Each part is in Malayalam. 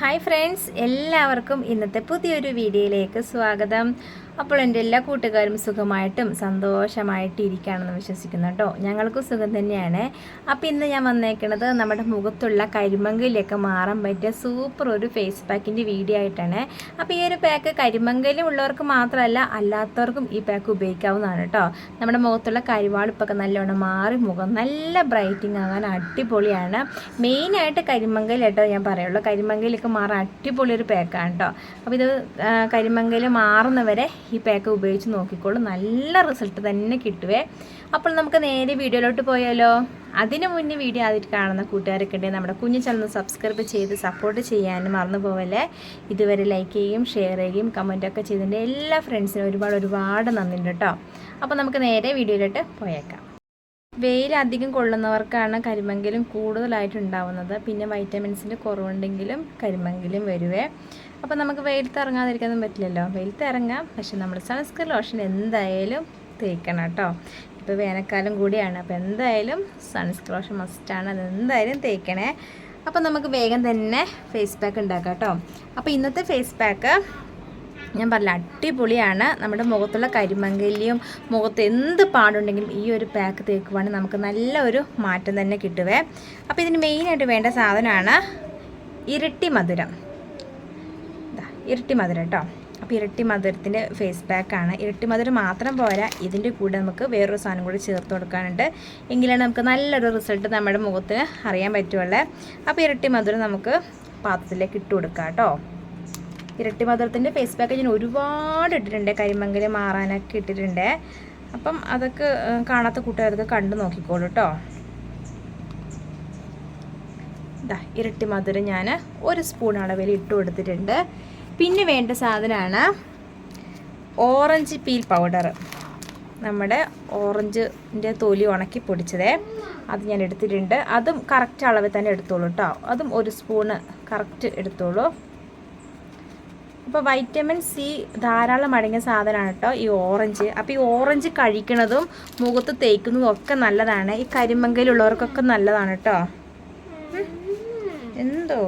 ഹായ് ഫ്രണ്ട്സ്, എല്ലാവർക്കും ഇന്നത്തെ പുതിയൊരു വീഡിയോയിലേക്ക് സ്വാഗതം. അപ്പോൾ എൻ്റെ എല്ലാ കൂട്ടുകാരും സുഖമായിട്ടും സന്തോഷമായിട്ട് ഇരിക്കുകയാണെന്ന് വിശ്വസിക്കുന്നു കേട്ടോ. ഞങ്ങൾക്കും സുഖം തന്നെയാണ്. അപ്പോൾ ഇന്ന് ഞാൻ വന്നേക്കുന്നത് നമ്മുടെ മുഖത്തുള്ള കരിമങ്കലിലൊക്കെ മാറാൻ പറ്റിയ സൂപ്പർ ഒരു ഫേസ് പാക്കിൻ്റെ വീഡിയോ ആയിട്ടാണ്. അപ്പോൾ ഈ ഒരു പാക്ക് കരിമങ്കലും ഉള്ളവർക്ക് മാത്രമല്ല അല്ലാത്തവർക്കും ഈ പാക്ക് ഉപയോഗിക്കാവുന്നതാണ് കേട്ടോ. നമ്മുടെ മുഖത്തുള്ള കരിവാളിപ്പൊക്കെ നല്ലോണം മാറി മുഖം നല്ല ബ്രൈറ്റിംഗ് ആകാൻ അടിപൊളിയാണ്. മെയിനായിട്ട് കരിമങ്കൽ കേട്ടോ ഞാൻ പറയുള്ളൂ. കരിമങ്കലൊക്കെ മാറാൻ അടിപൊളി ഒരു പാക്കാണ് കേട്ടോ. അപ്പോൾ ഇത് കരിമങ്കൽ മാറുന്നവരെ ഈ പാക്ക് ഉപയോഗിച്ച് നോക്കിക്കോളൂ, നല്ല റിസൾട്ട് തന്നെ കിട്ടുവേ. അപ്പോൾ നമുക്ക് നേരെ വീഡിയോയിലോട്ട് പോയാലോ. അതിന് മുന്നേ വീഡിയോ ആദ്യം കാണുന്ന കൂട്ടുകാരൊക്കെ ഉണ്ടെങ്കിൽ നമ്മുടെ കുഞ്ഞു ചാനൽ സബ്സ്ക്രൈബ് ചെയ്ത് സപ്പോർട്ട് ചെയ്യാനും മറന്നു പോവല്ലേ. ഇതുവരെ ലൈക്ക് ചെയ്യുകയും ഷെയർ ചെയ്യുകയും കമൻറ്റൊക്കെ ചെയ്തതിൻ്റെ എല്ലാ ഫ്രണ്ട്സിനും ഒരുപാട് നന്ദിയുണ്ട് കേട്ടോ. അപ്പോൾ നമുക്ക് നേരെ വീഡിയോയിലോട്ട് പോയേക്കാം. വെയിൽ അധികം കൊള്ളുന്നവർക്കാണ് കരിമങ്കലും കൂടുതലായിട്ടുണ്ടാവുന്നത്. പിന്നെ വൈറ്റമിൻസിൻ്റെ കുറവുണ്ടെങ്കിലും കരിമങ്കലും വരുവേ. അപ്പോൾ നമുക്ക് വെയിലത്ത് ഇറങ്ങാതിരിക്കാനൊന്നും പറ്റില്ലല്ലോ. വെയിലത്ത് ഇറങ്ങാം, പക്ഷെ നമ്മൾ സൺസ്ക്രീൻ ലോഷൻ എന്തായാലും തേക്കണം കേട്ടോ. ഇപ്പോൾ വേനൽക്കാലം കൂടിയാണ്, അപ്പോൾ എന്തായാലും സൺസ്ക്രീൻ ലോഷൻ മസ്റ്റാണ്, അത് എന്തായാലും തേക്കണേ. അപ്പോൾ നമുക്ക് വേഗം തന്നെ ഫേസ് പാക്ക് ഉണ്ടാക്കാം കേട്ടോ. അപ്പോൾ ഇന്നത്തെ ഫേസ് പാക്ക് ഞാൻ പറഞ്ഞ അടിപൊളിയാണ്. നമ്മുടെ മുഖത്തുള്ള കരിമങ്കലിയും മുഖത്ത് എന്ത് പാടുണ്ടെങ്കിലും ഈ ഒരു പാക്ക് തേക്കുവാണെങ്കിൽ നമുക്ക് നല്ല ഒരു മാറ്റം തന്നെ കിട്ടുവേ. അപ്പോൾ ഇതിന് മെയിനായിട്ട് വേണ്ട സാധനമാണ് ഇരട്ടി മധുരം. ഇരട്ടി മധുരം കേട്ടോ. അപ്പോൾ ഇരട്ടി മധുരത്തിൻ്റെ ഫേസ് പാക്കാണ്. ഇരട്ടി മധുരം മാത്രം പോരാ, ഇതിൻ്റെ കൂടെ നമുക്ക് വേറൊരു സാധനം കൂടി ചേർത്ത് കൊടുക്കാനുണ്ട്. എങ്കിലാണ് നമുക്ക് നല്ലൊരു റിസൾട്ട് നമ്മുടെ മുഖത്തിന് അറിയാൻ പറ്റുള്ളൂ. അപ്പോൾ ഇരട്ടി മധുരം നമുക്ക് പാത്രത്തിലേക്ക് ഇട്ട് കൊടുക്കാം കേട്ടോ. ഇരട്ടി മധുരത്തിൻ്റെ ഫേസ് പാക്ക് ഞാൻ ഒരുപാട് ഇട്ടിട്ടുണ്ട്, കരിമങ്കല് മാറാനൊക്കെ ഇട്ടിട്ടുണ്ട്. അപ്പം അതൊക്കെ കാണാത്ത കൂട്ടുകാരൊക്കെ കണ്ടു നോക്കിക്കോളൂ കേട്ടോ. ഇരട്ടി മധുരം ഞാൻ 1 സ്പൂൺ അളവിൽ ഇട്ട് കൊടുത്തിട്ടുണ്ട്. പിന്നെ വേണ്ട സാധനമാണ് ഓറഞ്ച് പീൽ പൗഡർ. നമ്മുടെ ഓറഞ്ചിൻ്റെ തൊലി ഉണക്കി പൊടിച്ചതേ, അത് ഞാൻ എടുത്തിട്ടുണ്ട്. അതും കറക്റ്റ് അളവിൽ തന്നെ എടുത്തോളൂ കേട്ടോ. അതും 1 സ്പൂണ് കറക്റ്റ് എടുത്തോളൂ. അപ്പോൾ വൈറ്റമിൻ സി ധാരാളം അടങ്ങിയ സാധനമാണ് കേട്ടോ ഈ ഓറഞ്ച്. അപ്പോൾ ഈ ഓറഞ്ച് കഴിക്കുന്നതും മുഖത്ത് തേക്കുന്നതും ഒക്കെ നല്ലതാണ്. ഈ കരിമങ്കലുള്ളവർക്കൊക്കെ നല്ലതാണ് കേട്ടോ. എന്തോ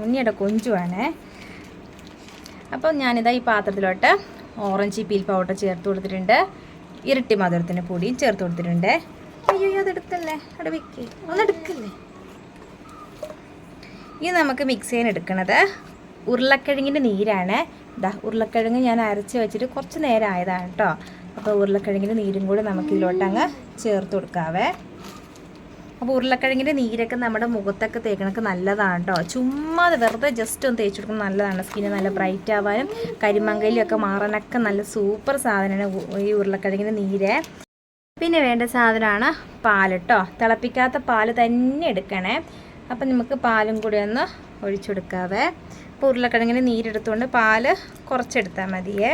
ഉണ്ണിയുടെ കൊഞ്ചുവാണേ. അപ്പം ഞാനിതാ ഈ പാത്രത്തിലോട്ട് ഓറഞ്ച് പീൽ പൗഡർ ചേർത്ത് കൊടുത്തിട്ടുണ്ട്. ഇരട്ടി മധുരത്തിൻ്റെ പൊടിയും ചേർത്ത് കൊടുത്തിട്ടുണ്ട്. അയ്യോ അതെടുക്കല്ലേ, അവിടെ വെക്കേ, ഒന്നെടുക്കല്ലേ. ഇത് നമുക്ക് മിക്സ് ചെയ്യാൻ എടുക്കുന്നത് ഉരുളക്കിഴങ്ങിൻ്റെ നീരാണ്. ഉരുളക്കിഴങ്ങ് ഞാൻ അരച്ച് വെച്ചിട്ട് കുറച്ച് നേരം ആയതാണ് കേട്ടോ. അപ്പോൾ ഉരുളക്കിഴങ്ങിൻ്റെ നീരും കൂടി നമുക്ക് ഇതിലോട്ട് അങ്ങ് ചേർത്ത് കൊടുക്കാവേ. അപ്പോൾ ഉരുളക്കിഴങ്ങിൻ്റെ നീരൊക്കെ നമ്മുടെ മുഖത്തൊക്കെ തേക്കണൊക്കെ നല്ലതാണ് കേട്ടോ. ചുമ്മാ വെറുതെ ജസ്റ്റ് ഒന്ന് തേച്ച് കൊടുക്കുന്നത് നല്ലതാണ്. സ്കിന്ന് നല്ല ബ്രൈറ്റ് ആവാനും കരിമങ്കലിയൊക്കെ മാറാനൊക്കെ നല്ല സൂപ്പർ സാധനമാണ് ഈ ഉരുളക്കിഴങ്ങിൻ്റെ നീര്. പിന്നെ വേണ്ട സാധനമാണ് പാൽ കേട്ടോ. തിളപ്പിക്കാത്ത പാൽ തന്നെ എടുക്കണേ. അപ്പം നമുക്ക് പാലും കൂടി ഒന്ന് ഒഴിച്ചെടുക്കാവേ. അപ്പോൾ ഉരുളക്കിഴങ്ങിൻ്റെ നീരെടുത്തുകൊണ്ട് പാൽ കുറച്ചെടുത്താൽ മതിയേ.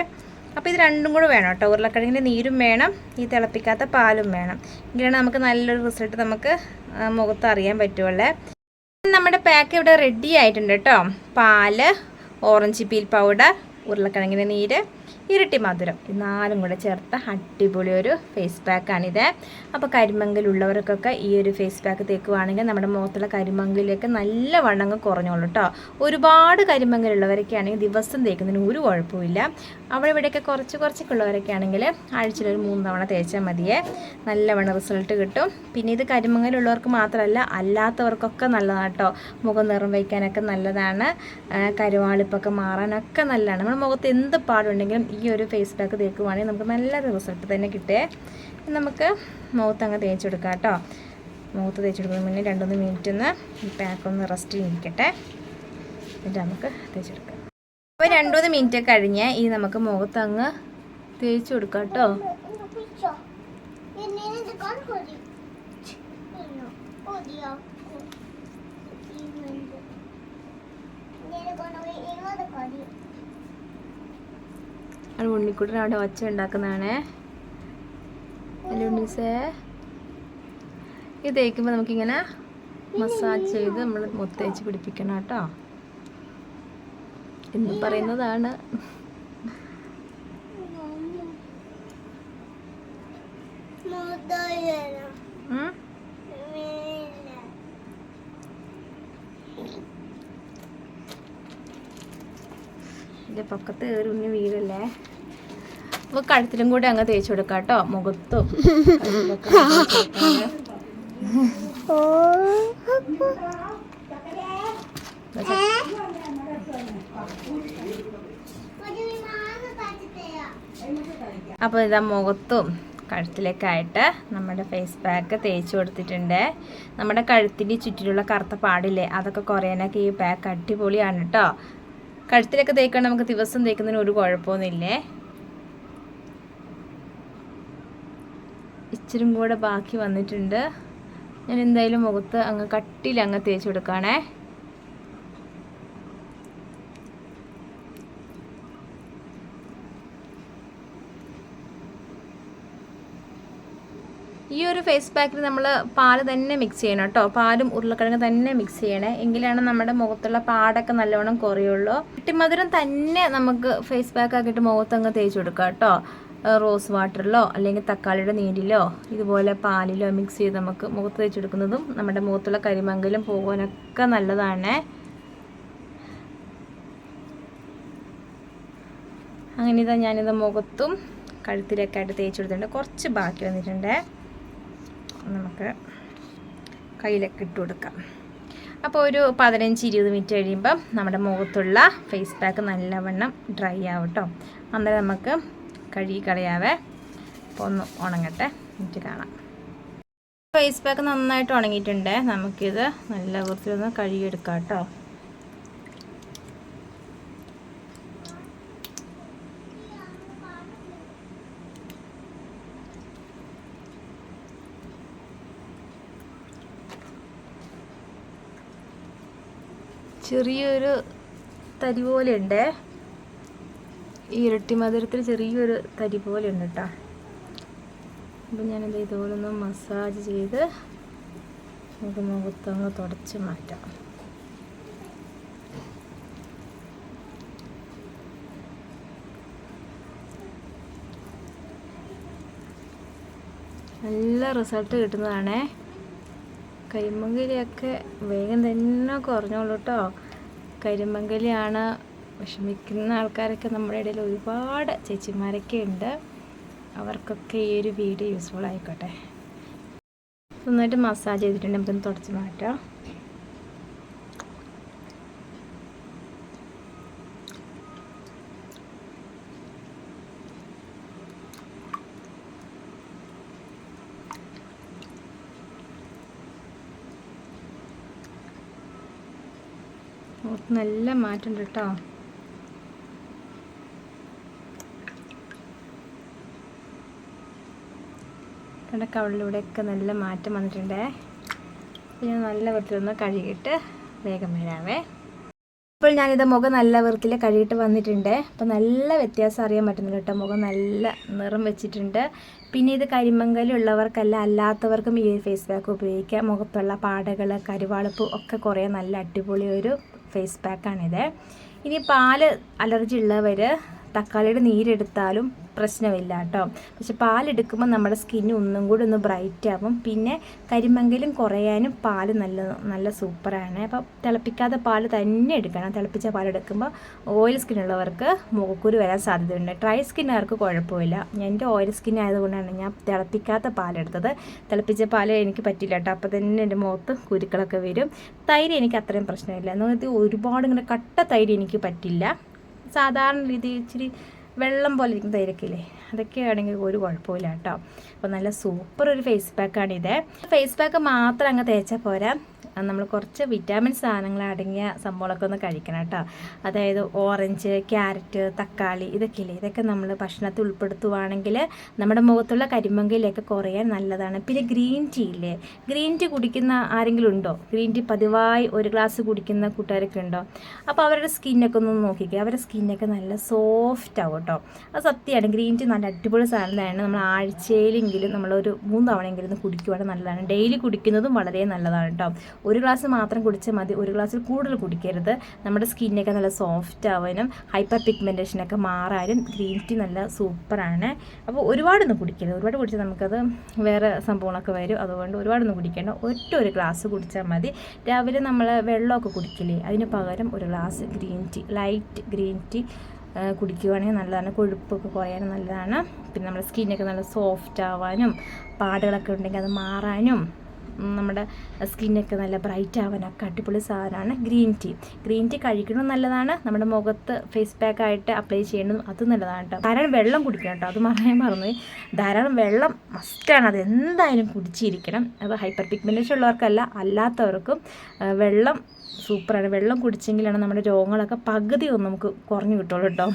അപ്പോൾ ഇത് രണ്ടും കൂടെ വേണം കേട്ടോ. ഉരുളക്കിഴങ്ങിൻ്റെ നീരും വേണം, ഈ തിളപ്പിക്കാത്ത പാലും വേണം. ഇങ്ങനെയാണ് നമുക്ക് നല്ലൊരു റിസൾട്ട് നമുക്ക് മുഖത്ത് അറിയാൻ പറ്റുള്ളൂ. നമ്മുടെ പാക്ക് ഇവിടെ റെഡി ആയിട്ടുണ്ട് കേട്ടോ. പാല്, ഓറഞ്ച് പീൽ പൗഡർ, ഉരുളക്കിഴങ്ങിൻ്റെ നീര്, ഇരട്ടി മധുരം, ഇത് 4 കൂടെ ചേർത്ത അടിപൊളി ഒരു ഫേസ് പാക്കാണിത്. അപ്പോൾ കരിമങ്കലുള്ളവർക്കൊക്കെ ഈ ഒരു ഫേസ് പാക്ക് തേക്കുവാണെങ്കിൽ നമ്മുടെ മുഖത്തുള്ള കരിമങ്കലിലേക്ക് നല്ല വണ്ണങ്ങ് കുറഞ്ഞോളൂ കേട്ടോ. ഒരുപാട് കരിമങ്കലുള്ളവരൊക്കെ ആണെങ്കിൽ ദിവസം തേക്കുന്നതിന് ഒരു കുഴപ്പമില്ല. അവിടെ ഇവിടെയൊക്കെ കുറച്ചൊക്കെ ഉള്ളവരൊക്കെ ആണെങ്കിൽ ആഴ്ചയിൽ 3 തവണ തേച്ചാൽ മതിയേ, നല്ലവണ്ണം റിസൾട്ട് കിട്ടും. പിന്നെ ഇത് കരിമങ്കലുള്ളവർക്ക് മാത്രമല്ല അല്ലാത്തവർക്കൊക്കെ നല്ലതാണ് കേട്ടോ. മുഖം നിറം വയ്ക്കാനൊക്കെ നല്ലതാണ്, കരുവാളിപ്പൊക്കെ മാറാനൊക്കെ നല്ലതാണ്. നമ്മുടെ മുഖത്ത് എന്ത് പാടുണ്ടെങ്കിലും ഈ ഒരു ഫേസ് പാക്ക് തേക്കുവാണെങ്കിൽ നമുക്ക് നല്ലൊരു റിസൾട്ട് തന്നെ കിട്ടേ. നമുക്ക് മുഖത്ത് അങ്ങ് തേച്ചെടുക്കാം കേട്ടോ. മുഖത്ത് തേച്ചെടുക്കുന്നതിന് മുന്നേ 2-3 മിനിറ്റ് ഒന്ന് ഈ പാക്കൊന്ന് റെസ്റ്റ് ഇരിക്കട്ടെ, എന്നിട്ട് നമുക്ക് തേച്ചെടുക്കാം. അപ്പോൾ 2-3 മിനിറ്റ് കഴിഞ്ഞ് ഈ നമുക്ക് മുഖത്ത് അങ്ങ് തേച്ച് കൊടുക്കാം കേട്ടോ. അത് ഉണ്ണിക്കുട്ടൻ അവിടെ ഒച്ച ഉണ്ടാക്കുന്നതാണേ. അല്ലേ ഉണ്ണീസേ? ഇത് തേക്കുമ്പോൾ നമുക്കിങ്ങനെ മസാജ് ചെയ്ത് നമ്മൾ മുത്തേച്ച് പിടിപ്പിക്കണം കേട്ടോ എന്ന് പറയുന്നതാണ്. ഇതിൻ്റെ പൊക്കത്ത് കയറി ഉണ്ണി വീഴല്ലേ. അപ്പോൾ കഴുത്തിലും കൂടി അങ്ങ് തേച്ച് കൊടുക്കാം കേട്ടോ, മുഖത്തും. അപ്പോൾ ഇതാ മുഖത്തും കഴുത്തിലേക്കായിട്ട് നമ്മുടെ ഫേസ് പാക്ക് തേച്ച് കൊടുത്തിട്ടുണ്ട്. നമ്മുടെ കഴുത്തിൻ്റെ ചുറ്റിലുള്ള കറുത്ത പാടില്ലേ, അതൊക്കെ കുറയാനൊക്കെ ഈ പാക്ക് അടിപൊളിയാണ് കേട്ടോ. കഴുത്തിലൊക്കെ തേക്കാൻ നമുക്ക് ദിവസം തേക്കുന്നതിന് ഒരു കുഴപ്പമൊന്നുമില്ലേ. ഇച്ചിരും കൂടെ ബാക്കി വന്നിട്ടുണ്ട്. ഞാൻ എന്തായാലും മുഖത്ത് അങ്ങ് കട്ടിയിൽ അങ്ങ് തേച്ച് കൊടുക്കുകയാണേ. ഈ ഒരു ഫേസ് പാക്കിൽ നമ്മൾ പാല് തന്നെ മിക്സ് ചെയ്യണം കേട്ടോ. പാലും ഉരുളക്കിഴങ്ങ് തന്നെ മിക്സ് ചെയ്യണേ, എങ്കിലാണ് നമ്മുടെ മുഖത്തുള്ള പാടൊക്കെ നല്ലോണം കുറയുള്ളൂ. ഇട്ടിമധുരം തന്നെ നമുക്ക് ഫേസ് പാക്ക് ആക്കിയിട്ട് മുഖത്തങ്ങ് തേച്ച് കൊടുക്കാം കേട്ടോ. റോസ് വാട്ടറിലോ അല്ലെങ്കിൽ തക്കാളിയുടെ നീരിലോ ഇതുപോലെ പാലിലോ മിക്സ് ചെയ്ത് നമുക്ക് മുഖത്ത് തേച്ച് കൊടുക്കുന്നതും നമ്മുടെ മുഖത്തുള്ള കരിമങ്കലും പോകാനൊക്കെ നല്ലതാണ്. അങ്ങനെ ഇതാ ഞാനിത് മുഖത്തും കഴുത്തിലൊക്കെ ആയിട്ട് തേച്ച് കൊടുത്തിട്ടുണ്ട്. കുറച്ച് ബാക്കി വന്നിട്ടുണ്ട്, നമുക്ക് കയ്യിലൊക്കെ ഇട്ട് കൊടുക്കാം. അപ്പോൾ ഒരു 15-20 മിനിറ്റ് കഴിയുമ്പം നമ്മുടെ മുഖത്തുള്ള ഫേസ് പാക്ക് നല്ലവണ്ണം ഡ്രൈ ആവും കേട്ടോ. അന്നേരം നമുക്ക് കഴുകി കളയാവേ. അപ്പോൾ ഒന്ന് ഉണങ്ങട്ടെ, എന്നിട്ട് കാണാം. ഫേസ് പാക്ക് നന്നായിട്ട് ഉണങ്ങിയിട്ടുണ്ട്. നമുക്കിത് നല്ല വൃത്തിയൊന്ന് കഴുകിയെടുക്കാം കേട്ടോ. ചെറിയൊരു തരി പോലെ ഉണ്ട്, ഈ ഇരട്ടി മധുരത്തിൽ ചെറിയൊരു തരി പോലെ ഉണ്ട് കേട്ടോ. അപ്പം ഞാനെന്താ ഇതുപോലെ ഒന്ന് മസാജ് ചെയ്ത് നമുക്ക് മുഖത്തങ്ങ് തുടച്ച് മാറ്റാം. നല്ല റിസൾട്ട് കിട്ടുന്നതാണേ. കരിമങ്കലിയൊക്കെ വേഗം തന്നെ കുറഞ്ഞോളൂ കേട്ടോ. കരിമങ്കലിയാണ് വിഷമിക്കുന്ന ആൾക്കാരൊക്കെ നമ്മുടെ ഇടയിൽ ഒരുപാട് ചേച്ചിമാരൊക്കെ ഉണ്ട്. അവർക്കൊക്കെ ഈ ഒരു വീഡിയോ യൂസ്ഫുൾ ആയിക്കോട്ടെ. നന്നായിട്ട് മസാജ് ചെയ്തിട്ടുണ്ട്, നമുക്കൊന്ന് തുടച്ച് മാറ്റാം. നല്ല മാറ്റമുണ്ട് കേട്ടോ. കവളിലൂടെയൊക്കെ നല്ല മാറ്റം വന്നിട്ടുണ്ട്. ഞാൻ നല്ല വൃത്തിയിലൊന്ന് കഴുകിയിട്ട് വേഗം വരാവേ. ഇപ്പോൾ ഞാനിത് മുഖം നല്ല വൃത്തിയിൽ കഴുകിയിട്ട് വന്നിട്ടുണ്ട്. അപ്പോൾ നല്ല വ്യത്യാസം അറിയാൻ പറ്റുന്നുണ്ട് കേട്ടോ. മുഖം നല്ല നിറം വെച്ചിട്ടുണ്ട്. പിന്നെ ഇത് കരിമങ്കലുള്ളവർക്കല്ല അല്ലാത്തവർക്കും ഈ ഫേസ് പാക്ക് ഉപയോഗിക്കാം. മുഖത്തുള്ള പാടകൾ, കരുവാളിപ്പ് ഒക്കെ കുറേ നല്ല അടിപൊളി ഒരു ഫേസ് പാക്കാണിത്. ഇനി പാല് അലർജി ഉള്ളവർ തക്കാളിയുടെ നീരെടുത്താലും പ്രശ്നമില്ല കേട്ടോ. പക്ഷെ പാലെടുക്കുമ്പോൾ നമ്മുടെ സ്കിന്ന് ഒന്നും കൂടി ഒന്ന് ബ്രൈറ്റ് ആവും. പിന്നെ കരിമങ്കലും കുറയാനും പാല് നല്ല സൂപ്പറാണ്. അപ്പോൾ തിളപ്പിക്കാത്ത പാല് തന്നെ എടുക്കണം. തിളപ്പിച്ച പാലെടുക്കുമ്പോൾ ഓയിൽ സ്കിന്നുള്ളവർക്ക് മുഖക്കുരു വരാൻ സാധ്യതയുണ്ട്. ഡ്രൈ സ്കിന്നുകാർക്ക് കുഴപ്പമില്ല. എൻ്റെ ഓയിൽ സ്കിൻ ആയതുകൊണ്ടാണ് ഞാൻ തിളപ്പിക്കാത്ത പാലെടുത്തത്. തിളപ്പിച്ച പാല് എനിക്ക് പറ്റില്ല കേട്ടോ. അപ്പോൾ തന്നെ എൻ്റെ മുഖത്ത് കുരുക്കളൊക്കെ വരും. തൈര് എനിക്ക് അത്രയും പ്രശ്നമില്ല. എന്നാൽ ഒരുപാട് ഇങ്ങനെ കട്ട തൈര് എനിക്ക് പറ്റില്ല. സാധാരണ രീതി ഇച്ചിരി വെള്ളം പോലെ ഇരിക്കുന്ന തൈരൊക്കെ ഇല്ലേ, അതൊക്കെ ആണെങ്കിൽ ഒരു കുഴപ്പമില്ല കേട്ടോ. അപ്പോൾ നല്ല സൂപ്പർ ഒരു ഫേസ് പാക്കാണിത്. ഫേസ് പാക്ക് മാത്രം അങ്ങ് തേച്ചാൽ പോരാ, നമ്മൾ കുറച്ച് വിറ്റാമിൻ സാധനങ്ങൾ അടങ്ങിയ സംഭവങ്ങളൊക്കെ ഒന്ന് കഴിക്കണം കേട്ടോ. അതായത് ഓറഞ്ച്, ക്യാരറ്റ്, തക്കാളി ഇതൊക്കെ ഇല്ലേ, ഇതൊക്കെ നമ്മൾ ഭക്ഷണത്തിൽ ഉൾപ്പെടുത്തുവാണെങ്കിൽ നമ്മുടെ മുഖത്തുള്ള കരിമങ്കലൊക്കെ കുറയാൻ നല്ലതാണ്. പിന്നെ ഗ്രീൻ ടീ ഇല്ലേ, ഗ്രീൻ ടീ കുടിക്കുന്ന ആരെങ്കിലും ഉണ്ടോ? ഗ്രീൻ ടീ പതിവായി ഒരു ഗ്ലാസ് കുടിക്കുന്ന കൂട്ടുകാരൊക്കെ ഉണ്ടോ? അപ്പോൾ അവരുടെ സ്കിന്നൊക്കെ ഒന്ന് നോക്കിക്കുക. അവരുടെ സ്കിന്നൊക്കെ നല്ല സോഫ്റ്റ് ആവും കേട്ടോ. അത് സത്യമാണ്. ഗ്രീൻ ടീ നല്ല അടിപൊളി സാധനമാണ്. നമ്മൾ ആഴ്ചയിലെങ്കിലും നമ്മളൊരു 3 തവണയെങ്കിലും ഒന്ന് കുടിക്കുവാണെങ്കിൽ നല്ലതാണ്. ഡെയിലി കുടിക്കുന്നതും വളരെ നല്ലതാണ് കേട്ടോ. ഒരു ഗ്ലാസ് മാത്രം കുടിച്ചാൽ മതി, ഒരു ഗ്ലാസ്സിൽ കൂടുതൽ കുടിക്കരുത്. നമ്മുടെ സ്കിന്നൊക്കെ നല്ല സോഫ്റ്റ് ആവാനും ഹൈപ്പർ പിഗ്മെൻറ്റേഷനൊക്കെ മാറാനും ഗ്രീൻ ടീ നല്ല സൂപ്പറാണ്. അപ്പോൾ ഒരുപാടൊന്നും കുടിക്കരുത്, ഒരുപാട് കുടിച്ചാൽ നമുക്കത് വേറെ സംഭവങ്ങളൊക്കെ വരും. അതുകൊണ്ട് ഒരുപാടൊന്നും കുടിക്കേണ്ട, ഒരു ഗ്ലാസ് കുടിച്ചാൽ മതി. രാവിലെ നമ്മൾ വെള്ളമൊക്കെ കുടിക്കില്ലേ, അതിന് പകരം ഒരു glass green tea, light green tea കുടിക്കുകയാണെങ്കിൽ നല്ലതാണ്. കൊഴുപ്പൊക്കെ കുറയാനും നല്ലതാണ്. പിന്നെ നമ്മുടെ സ്കിന്നൊക്കെ നല്ല സോഫ്റ്റ് ആവാനും പാടുകളൊക്കെ ഉണ്ടെങ്കിൽ അത് മാറാനും നമ്മുടെ സ്കിന്നൊക്കെ നല്ല ബ്രൈറ്റ് ആവാനൊക്കെ അടിപൊളി സാധനമാണ് ഗ്രീൻ ടീ. ഗ്രീൻ ടീ കഴിക്കുന്നത് നല്ലതാണ്. നമ്മുടെ മുഖത്ത് ഫേസ് പാക്ക് ആയിട്ട് അപ്ലൈ ചെയ്യുന്നതും അത് നല്ലതാണ് കേട്ടോ. ധാരാളം വെള്ളം കുടിക്കണം കേട്ടോ, അത് മറന്നു. ധാരാളം വെള്ളം മസ്റ്റാണ്, അത് എന്തായാലും കുടിച്ചിരിക്കണം. അത് ഹൈപ്പർ പിഗ്മെൻറ്റേഷൻ ഉള്ളവർക്കല്ല, അല്ലാത്തവർക്കും വെള്ളം സൂപ്പറാണ്. വെള്ളം കുടിച്ചെങ്കിലാണ് നമ്മുടെ രോഗങ്ങളൊക്കെ പകുതി ഒന്ന് നമുക്ക് കുറഞ്ഞു കിട്ടുള്ളൂ കേട്ടോ.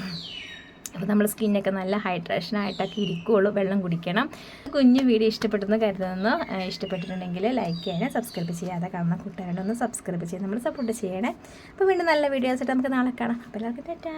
അപ്പോൾ നമ്മൾ സ്കിന്നൊക്കെ നല്ല ഹൈഡ്രേഷനായിട്ടൊക്കെ ഇരിക്കുകയുള്ളൂ, വെള്ളം കുടിക്കണം. കുഞ്ഞു വീഡിയോ ഇഷ്ടപ്പെട്ടെന്ന് കരുതുന്നു. ഇഷ്ടപ്പെട്ടിട്ടുണ്ടെങ്കിൽ ലൈക്ക് ചെയ്യാനും സബ്സ്ക്രൈബ് ചെയ്യാതെ കാണുന്ന കൂട്ടുകാരനൊന്ന് സബ്സ്ക്രൈബ് ചെയ്ത് നമ്മൾ സപ്പോർട്ട് ചെയ്യണേ. അപ്പോൾ വീണ്ടും നല്ല വീഡിയോസായിട്ട് നമുക്ക് നാളെ കാണാം. അപ്പോൾ എല്ലാവർക്കും ടാറ്റാ.